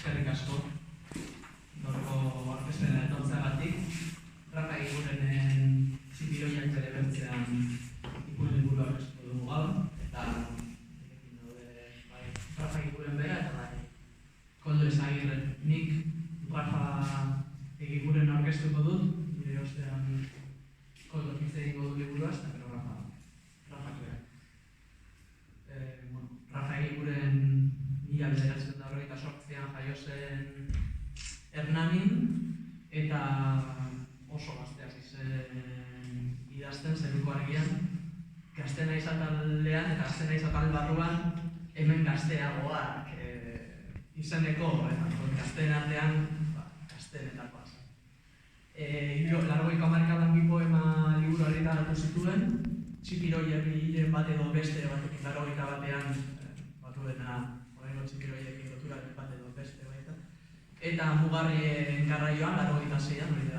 Eskerrik asko. Gaurko aurkezpena etortzeagatik. Rafa Egurenen Txipiroiak bere bertzean ipuin liburua aurkeztuko dugu gaur, eta ekin daude Rafa Eguren bera eta Koldo Ezagirre. Nik Rafa Eguren aurkeztuko dut, nire ostean Koldo hitz egingo du liburuaz, eta gero Rafa bera. Rafa Eguren 1998an jaio zen Hernanin, eta oso gazte hasi zen idazten Zeruko Argian. Gazte naiz atalean eta gazte naiz atal barruan hemen gazteagoak izeneko gazteen artean gazteenetakoa zen. 80ko hamarkadan bi poema liburu argitaratu zituen, Txipiroi herriren bat edo beste batekin 81an batu dena oraingo Txipiroiekin lotura bat edo beste baita. Eta Mugarrien garraioan 86an, hori